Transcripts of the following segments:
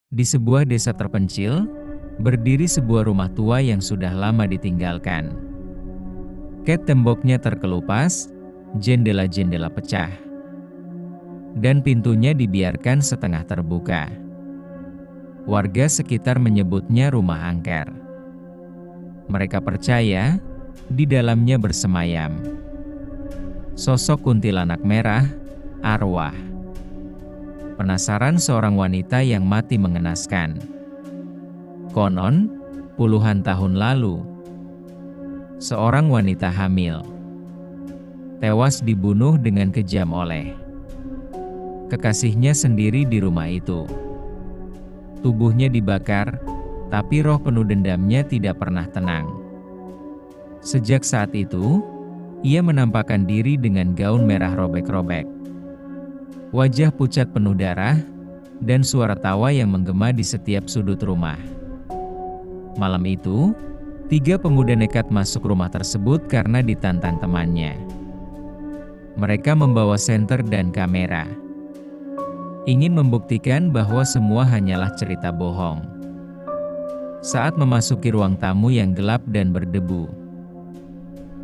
Di sebuah desa terpencil, berdiri sebuah rumah tua yang sudah lama ditinggalkan. Temboknya terkelupas, jendela-jendela pecah, dan pintunya dibiarkan setengah terbuka. Warga sekitar menyebutnya rumah angker. Mereka percaya, di dalamnya bersemayam sosok kuntilanak merah, arwah. Penasaran seorang wanita yang mati mengenaskan. Konon, puluhan tahun lalu, seorang wanita hamil tewas dibunuh dengan kejam oleh kekasihnya sendiri di rumah itu. Tubuhnya dibakar, tapi roh penuh dendamnya tidak pernah tenang. Sejak saat itu, ia menampakkan diri dengan gaun merah robek-robek, wajah pucat penuh darah, dan suara tawa yang menggema di setiap sudut rumah. Malam itu, 3 pemuda nekat masuk rumah tersebut karena ditantang temannya. Mereka membawa senter dan kamera, ingin membuktikan bahwa semua hanyalah cerita bohong. Saat memasuki ruang tamu yang gelap dan berdebu,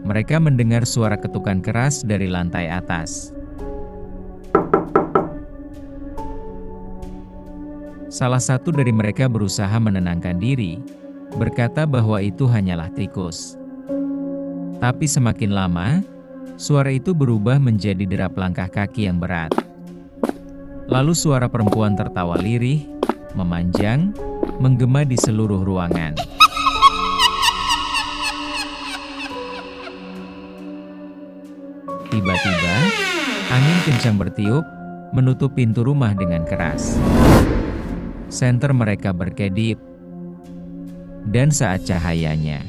mereka mendengar suara ketukan keras dari lantai atas. Salah satu dari mereka berusaha menenangkan diri, berkata bahwa itu hanyalah tikus. Tapi semakin lama, suara itu berubah menjadi derap langkah kaki yang berat. Lalu suara perempuan tertawa lirih, memanjang, menggema di seluruh ruangan. Tiba-tiba, angin kencang bertiup, menutup pintu rumah dengan keras. Senter mereka berkedip, dan saat cahayanya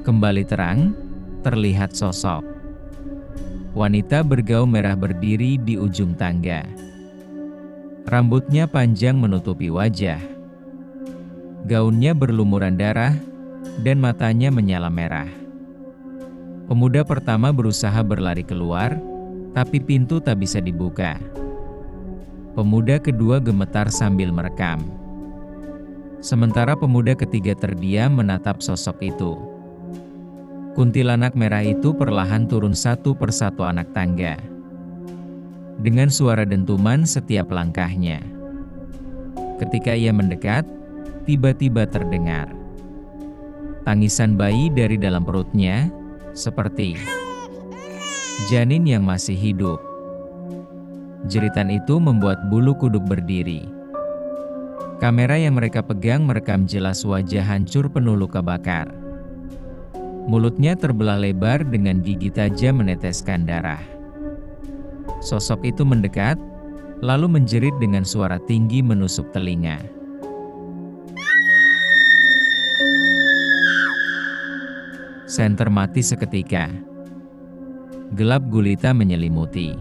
kembali terang, terlihat sosok wanita bergaun merah berdiri di ujung tangga. Rambutnya panjang menutupi wajah, gaunnya berlumuran darah, dan matanya menyala merah. Pemuda pertama berusaha berlari keluar, tapi pintu tak bisa dibuka. Pemuda kedua gemetar sambil merekam. Sementara pemuda ketiga terdiam menatap sosok itu. Kuntilanak merah itu perlahan turun satu persatu anak tangga, dengan suara dentuman setiap langkahnya. Ketika ia mendekat, tiba-tiba terdengar tangisan bayi dari dalam perutnya, seperti janin yang masih hidup. Jeritan itu membuat bulu kuduk berdiri. Kamera yang mereka pegang merekam jelas wajah hancur penuh luka bakar. Mulutnya terbelah lebar dengan gigi tajam meneteskan darah. Sosok itu mendekat, lalu menjerit dengan suara tinggi menusuk telinga. Senter mati seketika. Gelap gulita menyelimuti.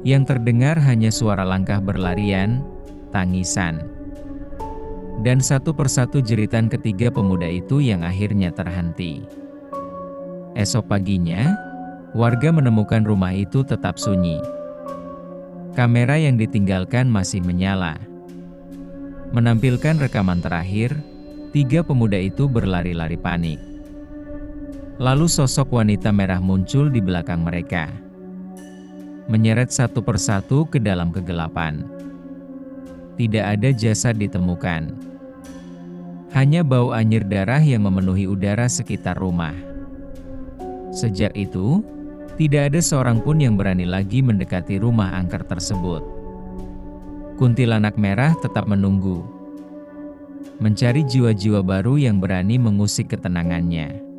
Yang terdengar hanya suara langkah berlarian, tangisan, dan satu persatu jeritan ketiga pemuda itu yang akhirnya terhenti. Esok paginya, warga menemukan rumah itu tetap sunyi. Kamera yang ditinggalkan masih menyala, menampilkan rekaman terakhir. 3 pemuda itu berlari-lari panik. Lalu sosok wanita merah muncul di belakang mereka, menyeret satu persatu ke dalam kegelapan. Tidak ada jasad ditemukan, hanya bau anyir darah yang memenuhi udara sekitar rumah. Sejak itu, tidak ada seorang pun yang berani lagi mendekati rumah angker tersebut. Kuntilanak merah tetap menunggu, mencari jiwa-jiwa baru yang berani mengusik ketenangannya.